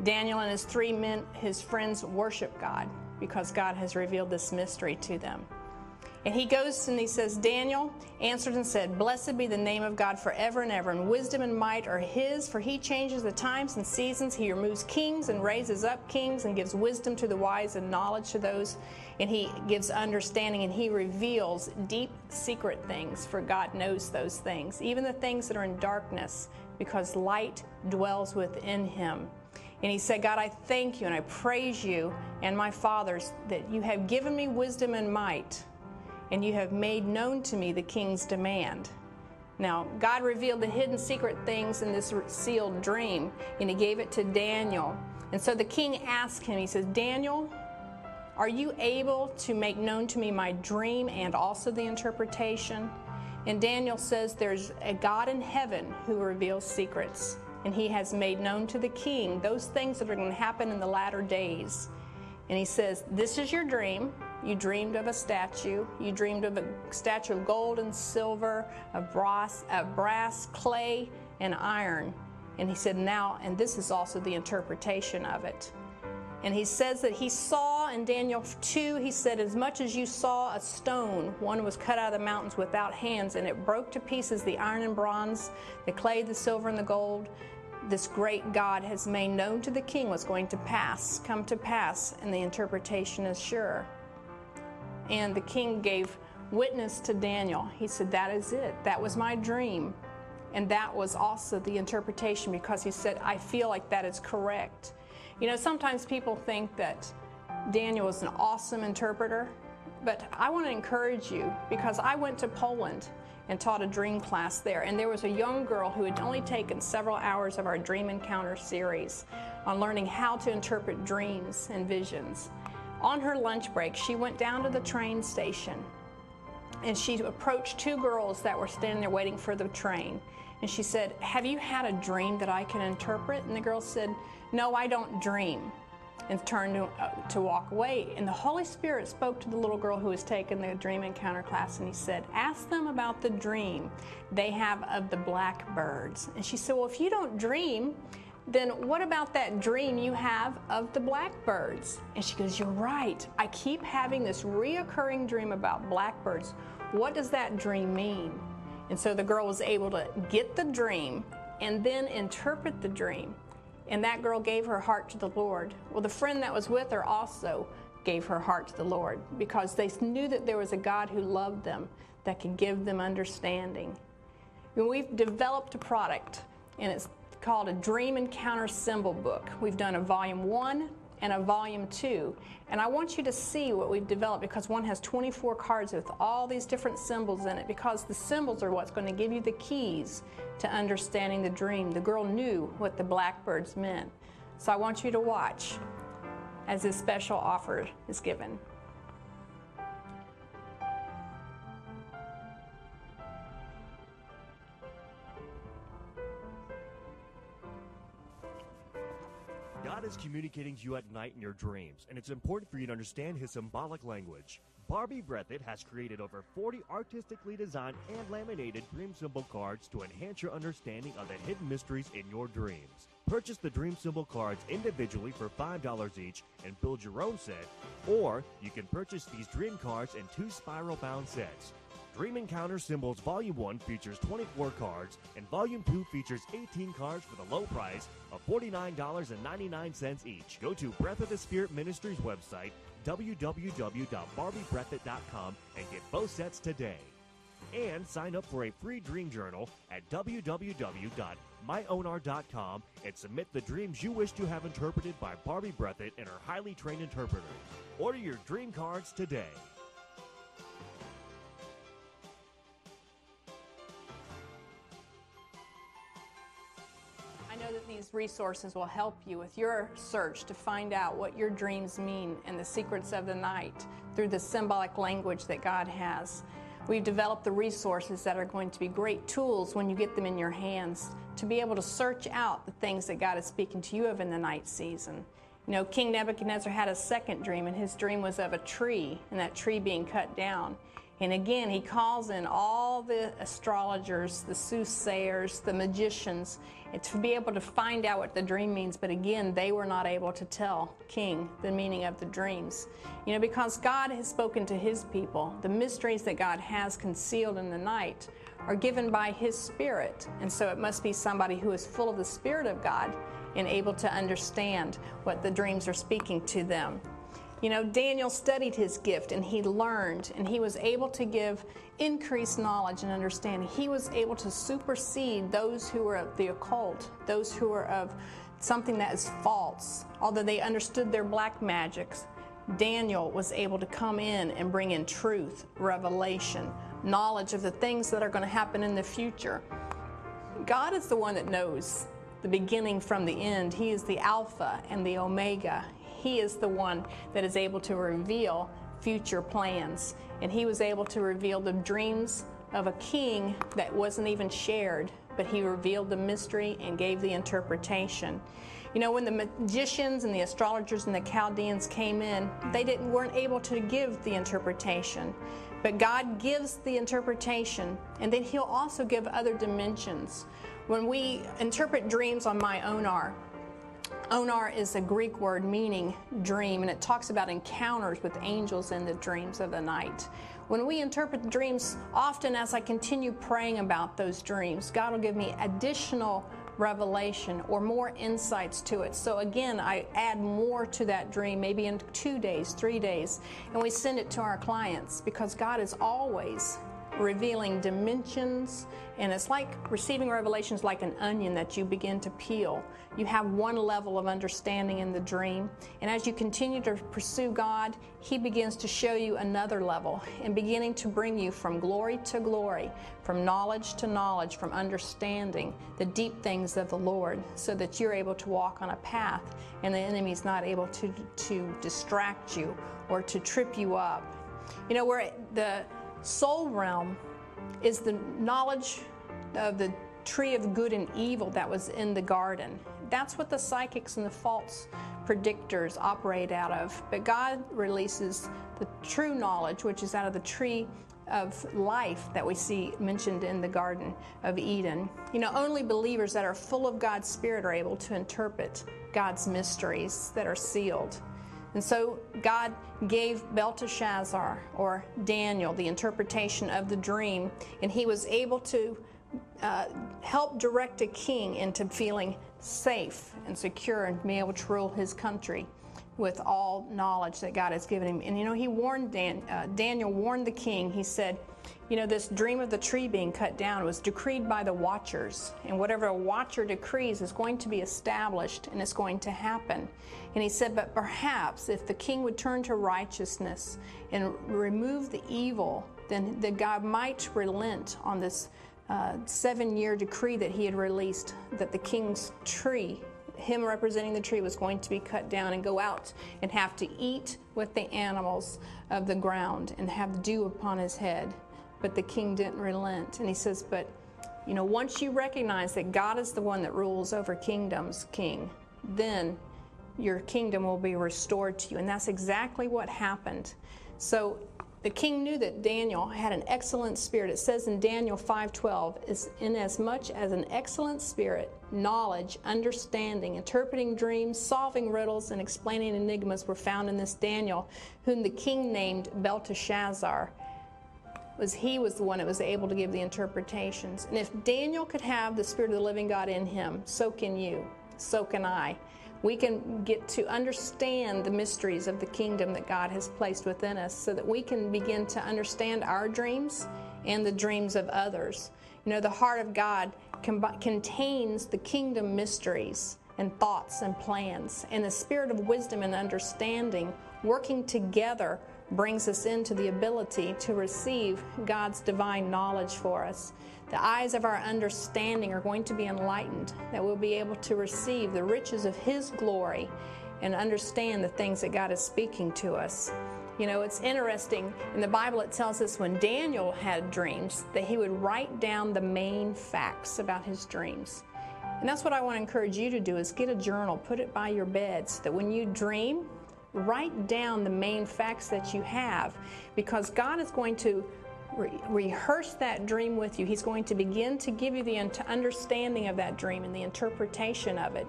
Daniel and his friends worship God because God has revealed this mystery to them. And he goes and he says, Daniel answered and said, Blessed be the name of God forever and ever, and wisdom and might are his, for he changes the times and seasons. He removes kings and raises up kings and gives wisdom to the wise and knowledge to those, and he gives understanding, and he reveals deep secret things, for God knows those things, even the things that are in darkness, because light dwells within him. And he said, God, I thank you and I praise you and my fathers that you have given me wisdom and might, and you have made known to me the king's demand. Now, God revealed the hidden secret things in this sealed dream, and he gave it to Daniel. And so the king asked him, he says, Daniel, are you able to make known to me my dream and also the interpretation? And Daniel says, there's a God in heaven who reveals secrets, and he has made known to the king those things that are going to happen in the latter days. And he says, this is your dream. You dreamed of a statue. You dreamed of a statue of gold and silver, of brass, clay, and iron. And he said, now, and this is also the interpretation of it. And he says that he saw in Daniel 2, he said, as much as you saw a stone, one was cut out of the mountains without hands, and it broke to pieces the iron and bronze, the clay, the silver, and the gold. This great God has made known to the king what's going to come to pass, and the interpretation is sure. And the king gave witness to Daniel. He said, that is it. That was my dream. And that was also the interpretation, because he said, I feel like that is correct. You know, sometimes people think that Daniel is an awesome interpreter, but I want to encourage you, because I went to Poland and taught a dream class there, and there was a young girl who had only taken several hours of our Dream Encounter series on learning how to interpret dreams and visions. On her lunch break, she went down to the train station, and she approached two girls that were standing there waiting for the train. And she said, have you had a dream that I can interpret? And the girl said, no, I don't dream, and turned to walk away. And the Holy Spirit spoke to the little girl who was taking the Dream Encounter class, and he said, ask them about the dream they have of the blackbirds. And she said, well, if you don't dream, then what about that dream you have of the blackbirds? And she goes, you're right. I keep having this reoccurring dream about blackbirds. What does that dream mean? And so the girl was able to get the dream and then interpret the dream. And that girl gave her heart to the Lord. Well, the friend that was with her also gave her heart to the Lord, because they knew that there was a God who loved them, that could give them understanding. And we've developed a product, and it's called a Dream Encounter Symbol Book. We've done a Volume 1 and a Volume 2. And I want you to see what we've developed, because one has 24 cards with all these different symbols in it, because the symbols are what's going to give you the keys to understanding the dream. The girl knew what the blackbirds meant. So I want you to watch as this special offer is given. God is communicating to you at night in your dreams, and it's important for you to understand his symbolic language. Barbie Breathitt has created over 40 artistically designed and laminated dream symbol cards to enhance your understanding of the hidden mysteries in your dreams. Purchase the dream symbol cards individually for $5 each and build your own set, or you can purchase these dream cards in 2 spiral-bound sets. Dream Encounter Symbols Volume 1 features 24 cards, and Volume 2 features 18 cards for the low price of $49.99 each. Go to Breath of the Spirit Ministries website, www.barbiebreathitt.com, and get both sets today. And sign up for a free dream journal at www.myonar.com and submit the dreams you wish to have interpreted by Barbie Breathitt and her highly trained interpreters. Order your dream cards today. I know that these resources will help you with your search to find out what your dreams mean and the secrets of the night through the symbolic language that God has. We've developed the resources that are going to be great tools when you get them in your hands to be able to search out the things that God is speaking to you of in the night season. You know, King Nebuchadnezzar had a second dream, and his dream was of a tree, and that tree being cut down. And again, he calls in all the astrologers, the soothsayers, the magicians, to be able to find out what the dream means. But again, they were not able to tell King the meaning of the dreams. Because God has spoken to his people, the mysteries that God has concealed in the night are given by his Spirit. And so it must be somebody who is full of the Spirit of God and able to understand what the dreams are speaking to them. Daniel studied his gift, and he learned, and he was able to give increased knowledge and understanding. He was able to supersede those who were of the occult, those who were of something that is false. Although they understood their black magics, Daniel was able to come in and bring in truth, revelation, knowledge of the things that are going to happen in the future. God is the one that knows the beginning from the end. He is the Alpha and the Omega. He is the one that is able to reveal future plans. And he was able to reveal the dreams of a king that wasn't even shared, but he revealed the mystery and gave the interpretation. When the magicians and the astrologers and the Chaldeans came in, they weren't able to give the interpretation. But God gives the interpretation, and then he'll also give other dimensions. When we interpret dreams on my Onar is a Greek word meaning dream, and it talks about encounters with angels in the dreams of the night. When we interpret the dreams, often as I continue praying about those dreams, God will give me additional revelation or more insights to it. So again, I add more to that dream, maybe in 2 days, 3 days, and we send it to our clients, because God is always revealing dimensions, and it's like receiving revelations like an onion that you begin to peel. You have one level of understanding in the dream, and as you continue to pursue God, he begins to show you another level and beginning to bring you from glory to glory, from knowledge to knowledge, from understanding the deep things of the Lord, so that you're able to walk on a path and the enemy's not able to distract you or to trip you up. Where the soul realm is the knowledge of the tree of good and evil that was in the garden. That's what the psychics and the false predictors operate out of. But God releases the true knowledge, which is out of the tree of life that we see mentioned in the Garden of Eden. Only believers that are full of God's Spirit are able to interpret God's mysteries that are sealed. And so God gave Belteshazzar, or Daniel, the interpretation of the dream, and he was able to help direct a king into feeling safe and secure and be able to rule his country with all knowledge that God has given him. And he warned Daniel warned the king. He said, this dream of the tree being cut down was decreed by the watchers, and whatever a watcher decrees is going to be established, and it's going to happen. And he said, but perhaps if the king would turn to righteousness and remove the evil, then God might relent on this 7-year decree that he had released, that the king's tree, him representing the tree, was going to be cut down and go out and have to eat with the animals of the ground and have dew upon his head. But the king didn't relent. And he says, but once you recognize that God is the one that rules over kingdoms, king, then your kingdom will be restored to you. And that's exactly what happened. So the king knew that Daniel had an excellent spirit. It says in Daniel 5:12, is inasmuch as an excellent spirit, knowledge, understanding, interpreting dreams, solving riddles, and explaining enigmas were found in this Daniel, whom the king named Belteshazzar. He was the one that was able to give the interpretations. And if Daniel could have the Spirit of the living God in him, so can you, so can I. We can get to understand the mysteries of the kingdom that God has placed within us, so that we can begin to understand our dreams and the dreams of others. The heart of God contains the kingdom mysteries and thoughts and plans, and the spirit of wisdom and understanding working together brings us into the ability to receive God's divine knowledge for us. The eyes of our understanding are going to be enlightened, that we'll be able to receive the riches of His glory and understand the things that God is speaking to us. It's interesting, in the Bible it tells us when Daniel had dreams that he would write down the main facts about his dreams. And that's what I want to encourage you to do, is get a journal, put it by your bed, so that when you dream, write down the main facts that you have, because God is going to rehearse that dream with you. He's going to begin to give you the understanding of that dream and the interpretation of it.